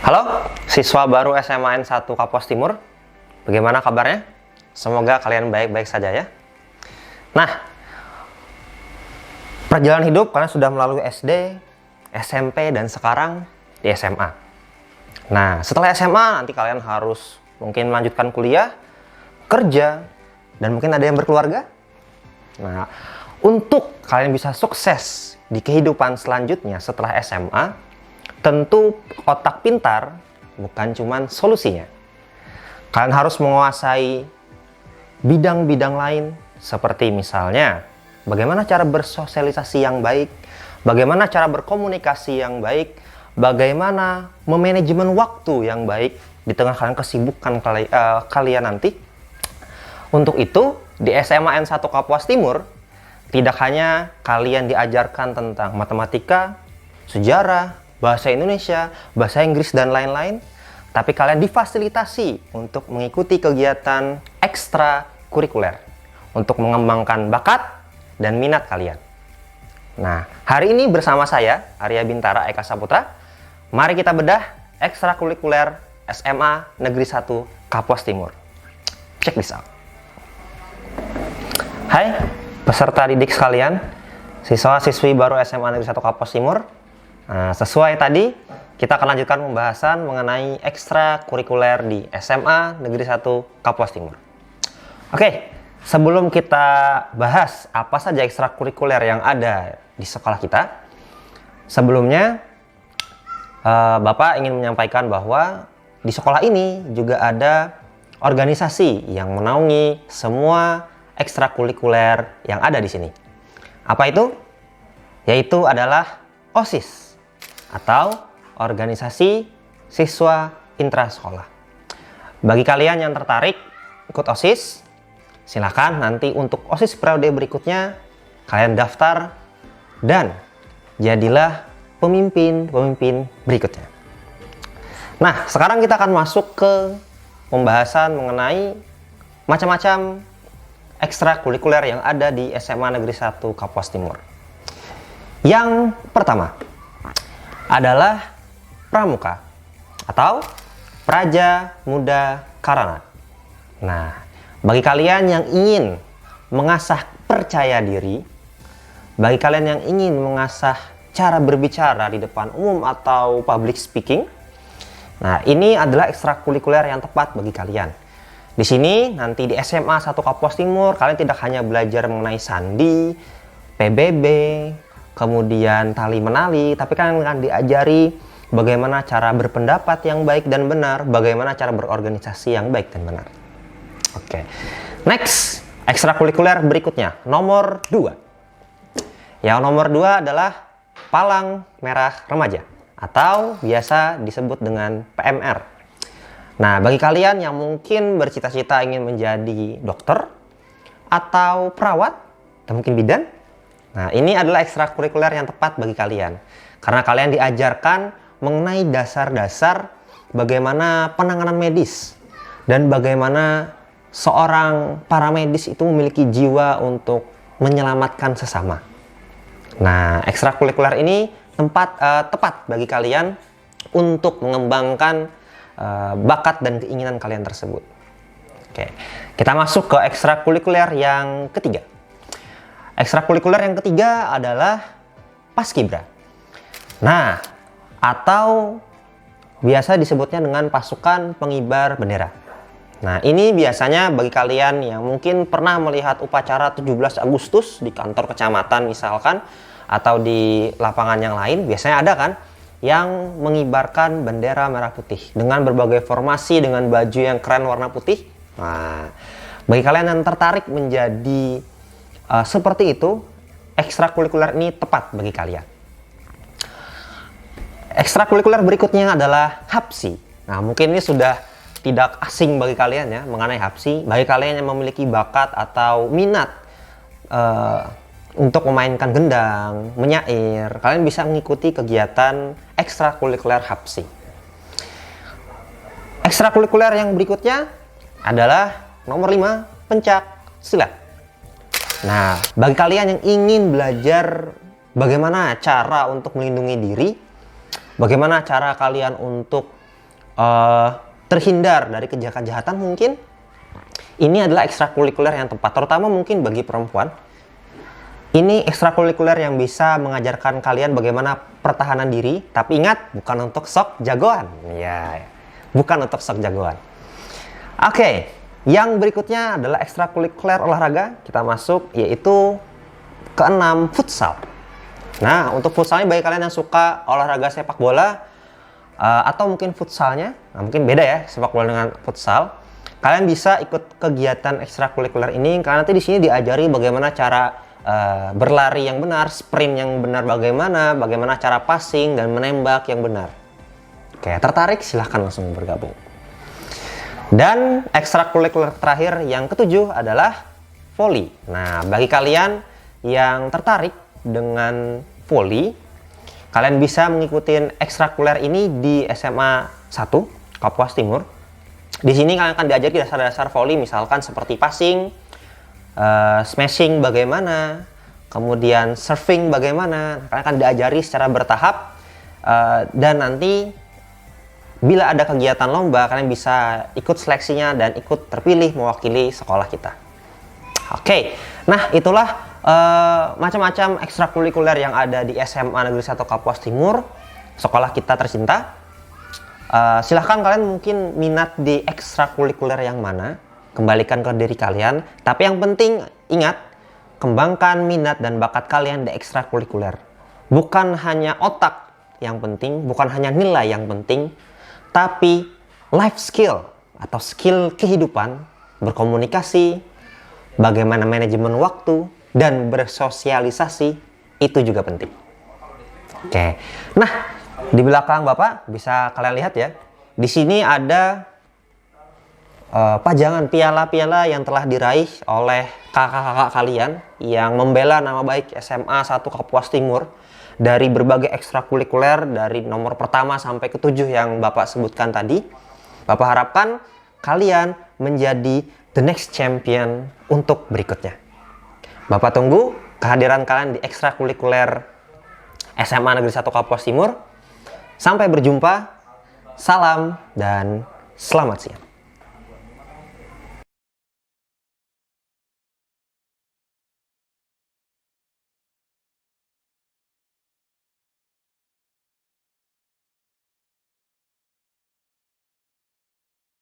Halo, siswa baru SMA N1 Kapuas Timur. Bagaimana kabarnya? Semoga kalian baik-baik saja ya. Nah, perjalanan hidup kalian sudah melalui SD, SMP, dan sekarang di SMA. Nah, setelah SMA nanti kalian harus mungkin melanjutkan kuliah, kerja, dan mungkin ada yang berkeluarga. Nah, untuk kalian bisa sukses di kehidupan selanjutnya setelah SMA, tentu otak pintar bukan cuman solusinya. Kalian harus menguasai bidang-bidang lain seperti misalnya bagaimana cara bersosialisasi yang baik, bagaimana cara berkomunikasi yang baik, bagaimana memanajemen waktu yang baik di tengah kalian kesibukan kalian nanti. Untuk itu, di SMA N1 Kapuas Timur tidak hanya kalian diajarkan tentang matematika, sejarah, bahasa Indonesia, bahasa Inggris, dan lain-lain, tapi kalian difasilitasi untuk mengikuti kegiatan ekstrakurikuler untuk mengembangkan bakat dan minat kalian. Nah, hari ini bersama saya, Arya Bintara Eka Saputra, mari kita bedah ekstrakurikuler SMA Negeri 1 Kapuas Timur. Check this out. Hai, peserta didik sekalian, siswa-siswi baru SMA Negeri 1 Kapuas Timur. Nah, sesuai tadi, kita akan lanjutkan pembahasan mengenai ekstrakurikuler di SMA Negeri 1 Kapuas Timur. Oke, sebelum kita bahas apa saja ekstrakurikuler yang ada di sekolah kita, sebelumnya Bapak ingin menyampaikan bahwa di sekolah ini juga ada organisasi yang menaungi semua ekstrakurikuler yang ada di sini. Apa itu? Yaitu adalah OSIS atau organisasi siswa intrasekolah. Bagi kalian yang tertarik ikut OSIS, silakan nanti untuk OSIS periode berikutnya kalian daftar dan jadilah pemimpin berikutnya. Nah, sekarang kita akan masuk ke pembahasan mengenai macam-macam ekstrakurikuler yang ada di SMA Negeri 1 Kapuas Timur. Yang pertama adalah Pramuka atau Praja Muda Karana. Nah, bagi kalian yang ingin mengasah percaya diri, bagi kalian yang ingin mengasah cara berbicara di depan umum atau public speaking, nah ini adalah ekstrakurikuler yang tepat bagi kalian. Di sini nanti di SMA 1 Kapuas Timur kalian tidak hanya belajar mengenai sandi, PBB, kemudian tali menali, tapi kalian akan diajari bagaimana cara berpendapat yang baik dan benar, bagaimana cara berorganisasi yang baik dan benar. Oke, next, ekstrakurikuler berikutnya, nomor 2. Yang nomor 2 adalah Palang Merah Remaja, atau biasa disebut dengan PMR. Nah, bagi kalian yang mungkin bercita-cita ingin menjadi dokter, atau perawat, atau mungkin bidan, nah, ini adalah ekstrakurikuler yang tepat bagi kalian. Karena kalian diajarkan mengenai dasar-dasar bagaimana penanganan medis dan bagaimana seorang paramedis itu memiliki jiwa untuk menyelamatkan sesama. Nah, ekstrakurikuler ini tepat bagi kalian untuk mengembangkan bakat dan keinginan kalian tersebut. Oke, kita masuk ke ekstrakurikuler yang ketiga. Ekstrakurikuler yang ketiga adalah Paskibra. Nah, atau biasa disebutnya dengan pasukan pengibar bendera. Nah, ini biasanya bagi kalian yang mungkin pernah melihat upacara 17 Agustus di kantor kecamatan misalkan, atau di lapangan yang lain, biasanya ada kan yang mengibarkan bendera merah putih dengan berbagai formasi dengan baju yang keren warna putih. Nah, bagi kalian yang tertarik menjadi seperti itu, ekstrakurikuler ini tepat bagi kalian. Ekstrakurikuler berikutnya adalah HAPSI. Nah, mungkin ini sudah tidak asing bagi kalian ya mengenai HAPSI. Bagi kalian yang memiliki bakat atau minat untuk memainkan gendang, menyair, kalian bisa mengikuti kegiatan ekstrakurikuler HAPSI. Ekstrakurikuler yang berikutnya adalah nomor 5, pencak silat. Nah, bagi kalian yang ingin belajar bagaimana cara untuk melindungi diri, bagaimana cara kalian untuk terhindar dari kejahatan mungkin ini adalah ekstrakurikuler yang tepat, terutama mungkin bagi perempuan. Ini ekstrakurikuler yang bisa mengajarkan kalian bagaimana pertahanan diri, tapi ingat, bukan untuk sok jagoan. Ya, bukan untuk sok jagoan. Oke, yang berikutnya adalah ekstrakurikuler olahraga. Kita masuk, yaitu keenam, futsal. Nah, untuk futsalnya bagi kalian yang suka olahraga sepak bola, atau mungkin futsalnya, nah mungkin beda ya sepak bola dengan futsal. Kalian bisa ikut kegiatan ekstrakurikuler ini karena nanti di sini diajari bagaimana cara berlari yang benar, sprint yang benar, bagaimana cara passing dan menembak yang benar. Oke, tertarik? Silahkan langsung bergabung. Dan ekstrakurikuler terakhir yang ketujuh adalah voli. Nah, bagi kalian yang tertarik dengan voli, kalian bisa mengikuti ekstrakurikuler ini di SMA 1 Kapuas Timur. Di sini kalian akan diajari dasar-dasar voli, misalkan seperti passing, smashing bagaimana, kemudian surfing bagaimana. Kalian akan diajari secara bertahap, dan nanti bila ada kegiatan lomba, kalian bisa ikut seleksinya dan ikut terpilih mewakili sekolah kita. Oke, nah itulah macam-macam ekstrakurikuler yang ada di SMA Negeri 1 Kapuas Timur, sekolah kita tercinta. Silahkan kalian mungkin minat di ekstrakurikuler yang mana, kembalikan ke diri kalian. Tapi yang penting ingat, kembangkan minat dan bakat kalian di ekstrakurikuler. Bukan hanya otak yang penting, bukan hanya nilai yang penting, tapi life skill atau skill kehidupan, berkomunikasi, bagaimana manajemen waktu, dan bersosialisasi itu juga penting. Oke, nah di belakang Bapak bisa kalian lihat ya, di sini ada pajangan piala-piala yang telah diraih oleh kakak-kakak kalian yang membela nama baik SMA 1 Kapuas Timur dari berbagai ekstrakurikuler dari nomor pertama sampai ke-7 yang Bapak sebutkan tadi. Bapak harapkan kalian menjadi the next champion untuk berikutnya. Bapak tunggu kehadiran kalian di ekstrakurikuler SMA Negeri 1 Kapuas Timur. Sampai berjumpa, salam dan selamat siang.